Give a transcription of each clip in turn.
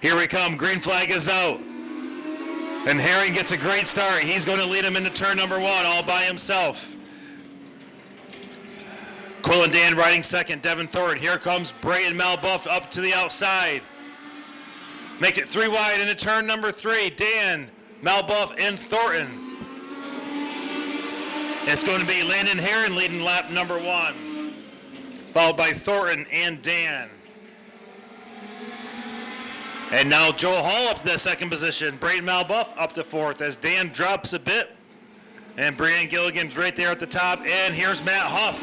Here we come. Green flag is out. And Herring gets a great start. He's going to lead him into turn number one all by himself. Quill and Dan riding second. Devin Thornton. Here comes Brayton Malbuff up to the outside. Makes it 3 wide into turn number 3. Dan, Malbuff, and Thornton. It's going to be Landon Herring leading lap number 1. Followed by Thornton and Dan. And now Joe Hall up to the second position. Brayton Malbuff up to 4th as Dan drops a bit. And Brian Gilligan's right there at the top. And here's Matt Huff.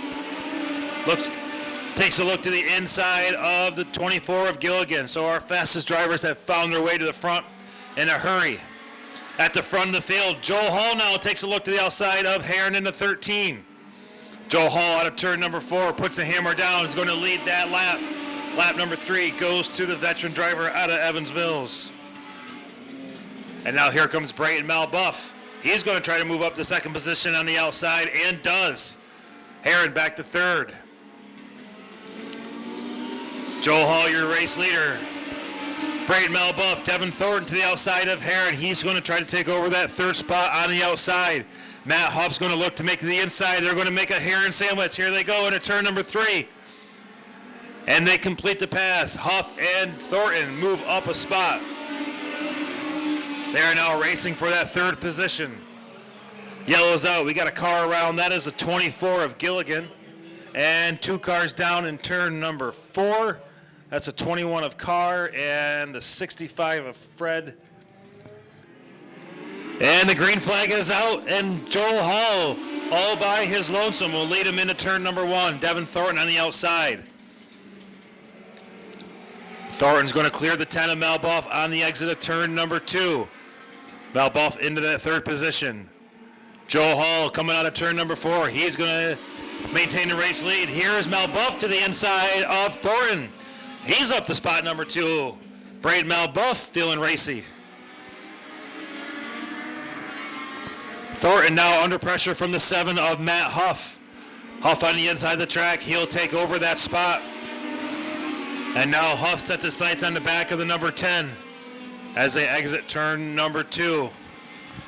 Takes a look to the inside of the 24 of Gilligan. So our fastest drivers have found their way to the front in a hurry. At the front of the field, Joe Hall now takes a look to the outside of Herring in the 13. Joe Hall out of turn number 4 puts the hammer down. Is going to lead that lap. Lap number 3 goes to the veteran driver out of Evans Mills. And now here comes Brayton Malbuff. He's going to try to move up the second position on the outside and does. Herring back to 3rd. Joe Hall, your race leader. Brayton Malbuff, Devin Thornton to the outside of Herring. He's going to try to take over that 3rd spot on the outside. Matt Huff's going to look to make the inside. They're going to make a Herring sandwich. Here they go into turn number 3. And they complete the pass. Huff and Thornton move up a spot. They are now racing for that 3rd position. Yellow's out. We got a car around. That is the 24 of Gilligan. And 2 cars down in turn number 4. That's a 21 of Carr and the 65 of Fred. And the green flag is out, and Joel Hall, all by his lonesome, will lead him into turn number 1. Devin Thornton on the outside. Thornton's going to clear the 10 of Malbuff on the exit of turn number 2. Malbuff into that 3rd position. Joe Hall coming out of turn number 4. He's going to maintain the race lead. Here's Malbuff to the inside of Thornton. He's up to spot number 2. Brayton Malbuff feeling racy. Thornton now under pressure from the 7 of Matt Huff. Huff on the inside of the track. He'll take over that spot. And now Huff sets his sights on the back of the number 10 as they exit turn number 2.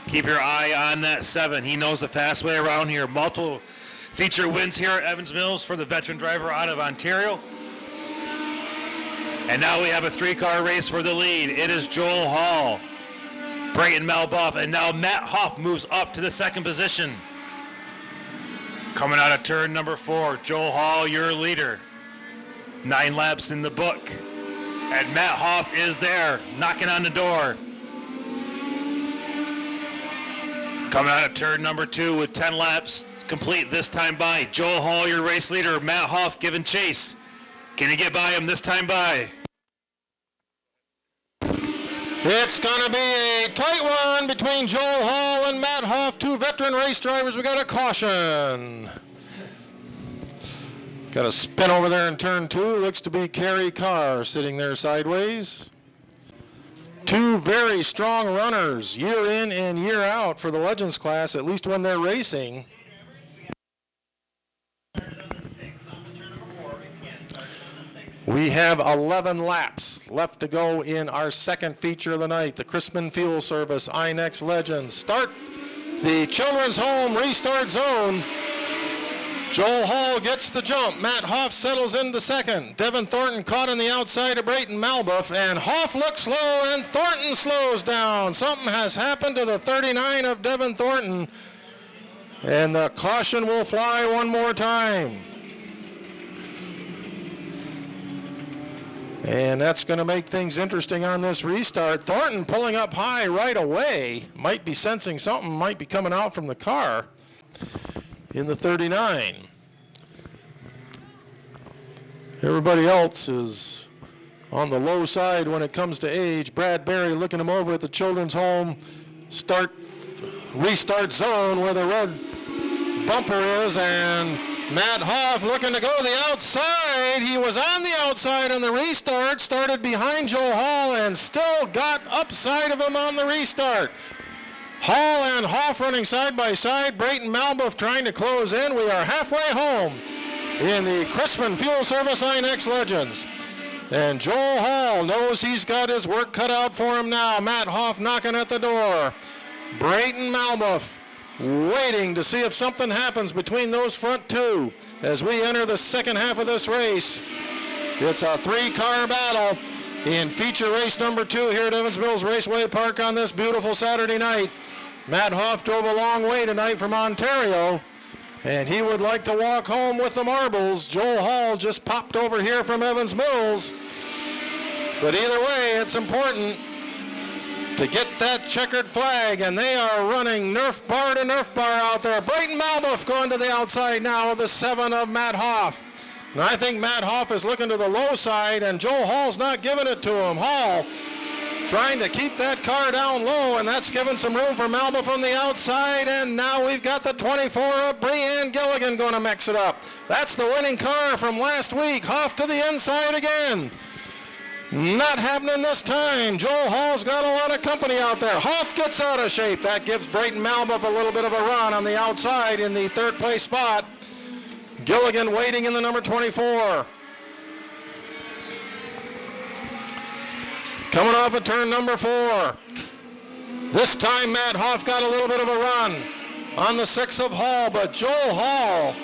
Keep your eye on that 7. He knows the fast way around here. Multiple feature wins here at Evans Mills for the veteran driver out of Ontario. And now we have a 3-car race for the lead. It is Joel Hall, Brayton Malbuff, and now Matt Huff moves up to the 2nd position. Coming out of turn number 4, Joel Hall, your leader. 9 laps in the book. And Matt Huff is there, knocking on the door. Coming out of turn number 2 with 10 laps complete this time by. Joel Hall, your race leader. Matt Huff giving chase. Can he get by him this time by? It's going to be a tight one between Joel Hall and Matt Huff, 2 veteran race drivers. We got a caution. Got a spin over there in turn 2. Looks to be Kerry Carr sitting there sideways. 2 very strong runners year in and year out for the Legends class, at least when they're racing. We have 11 laps left to go in our 2nd feature of the night, the Chrisman Fuel Service INEX Legends. Start the Children's Home Restart Zone. Joel Hall gets the jump. Matt Huff settles into 2nd. Devin Thornton caught on the outside of Brayton Malbuff, and Huff looks slow, and Thornton slows down. Something has happened to the 39 of Devin Thornton, and the caution will fly one more time. And that's going to make things interesting on this restart. Thornton pulling up high right away. Might be sensing something might be coming out from the car in the 39. Everybody else is on the low side when it comes to age. Brad Berry looking him over at the Children's Home restart zone where the red bumper is, and Matt Huff looking to go to the outside. He was on the outside on the restart, started behind Joe Hall, and still got upside of him on the restart. Hall and Huff running side by side. Brayton Malbuff trying to close in. We are halfway home in the Chrisman Fuel Service INEX Legends. And Joel Hall knows he's got his work cut out for him now. Matt Hoff knocking at the door. Brayton Malbuff waiting to see if something happens between those front two as we enter the second half of this race. It's a three-car battle in feature race number 2 here at Evans Mills Raceway Park on this beautiful Saturday night. Matt Hoff drove a long way tonight from Ontario, and he would like to walk home with the marbles. Joel Hall just popped over here from Evans Mills. But either way, it's important to get that checkered flag, and they are running Nerf bar to Nerf bar out there. Brayton Malbuff going to the outside now of the 7 of Matt Hoff. And I think Matt Hoff is looking to the low side, and Joel Hall's not giving it to him. Hall trying to keep that car down low, and that's giving some room for Malbuff on the outside, and now we've got the 24 of Breanne Gilligan going to mix it up. That's the winning car from last week. Hoff to the inside again. Not happening this time. Joel Hall's got a lot of company out there. Hoff gets out of shape. That gives Brayton Malbuff a little bit of a run on the outside in the third place spot. Gilligan waiting in the number 24. Coming off of turn number 4. This time Matt Hoff got a little bit of a run on the 6 of Hall, but Joel Hall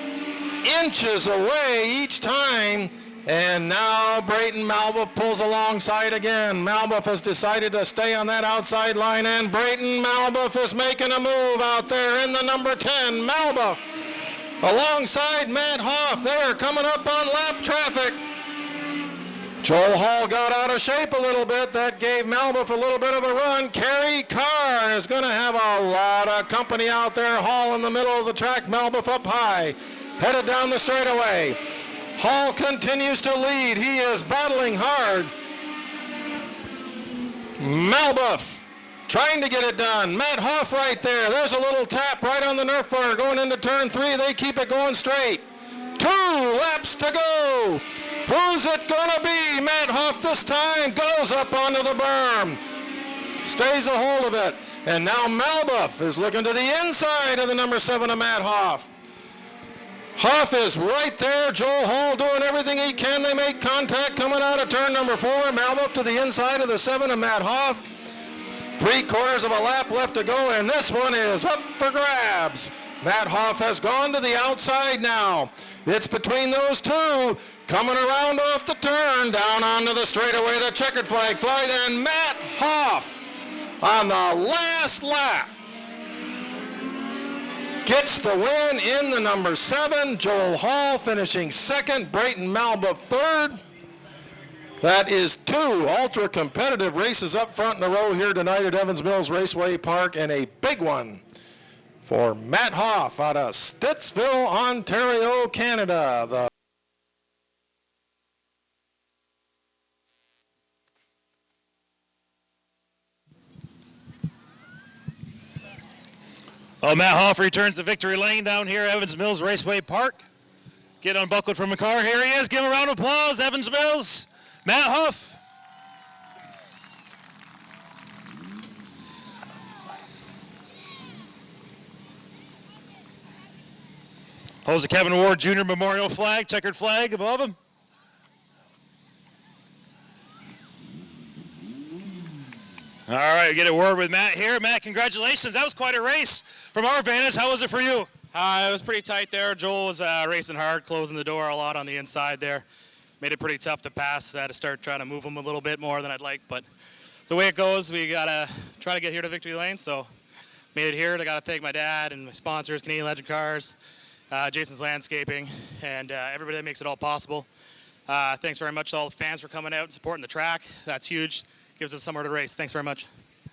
inches away each time, and now Brayton Malbuff pulls alongside again. Malbuff has decided to stay on that outside line, and Brayton Malbuff is making a move out there in the number 10. Malbuff alongside Matt Hoff. They are coming up on lap traffic. Joel Hall got out of shape a little bit. That gave Malbuff a little bit of a run. Kerry Carr is going to have a lot of company out there. Hall in the middle of the track, Malbuff up high, headed down the straightaway. Hall continues to lead. He is battling hard. Malbuff trying to get it done. Matt Hoff right there. There's a little tap right on the Nerf bar going into turn 3. They keep it going straight. 2 laps to go. Who's it gonna be? Matt Hoff this time goes up onto the berm. Stays a hold of it. And now Malbuff is looking to the inside of the number 7 of Matt Hoff. Hoff is right there. Joel Hall doing everything he can. They make contact coming out of turn number 4. Malbuff to the inside of the 7 of Matt Hoff. 3/4 of a lap left to go, and this one is up for grabs. Matt Hoff has gone to the outside now. It's between those two. Coming around off the turn, down onto the straightaway, the checkered flag flies, and Matt Hoff on the last lap gets the win in the number 7. Joel Hall finishing second, Brayton Malbuff third. That is 2 ultra-competitive races up front in a row here tonight at Evans Mills Raceway Park, and a big one for Matt Hoff out of Stittsville, Ontario, Canada. Well, Matt Hoff returns to victory lane down here at Evans Mills Raceway Park. Get unbuckled from the car. Here he is. Give him a round of applause. Evans Mills, Matt Hoff. Holds the Kevin Ward Jr. Memorial flag, checkered flag above him. All right, get a word with Matt here. Matt, congratulations. That was quite a race. From our vantage, how was it for you? It was pretty tight there. Joel was racing hard, closing the door a lot on the inside there. Made it pretty tough to pass. I had to start trying to move him a little bit more than I'd like, but the way it goes, we got to try to get here to victory lane, so made it here. I got to thank my dad and my sponsors, Canadian Legend Cars, Jason's Landscaping, and everybody that makes it all possible. Thanks very much to all the fans for coming out and supporting the track. That's huge. Gives us somewhere to race. Thanks very much.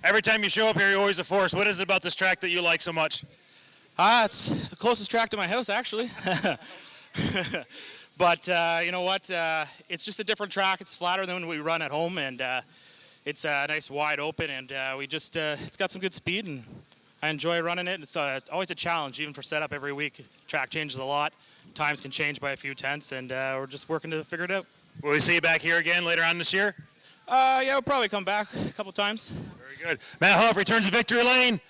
Every time you show up here, you're always a force. What is it about this track that you like so much? It's the closest track to my house, actually. But you know what? It's just a different track. It's flatter than when we run at home, and it's nice, wide open, and it's got some good speed, and I enjoy running it. It's always a challenge, even for setup every week. Track changes a lot. Times can change by a few tenths, and we're just working to figure it out. Will we see you back here again later on this year? Yeah, we'll probably come back a couple times. Very good. Matt Hoff returns to victory lane.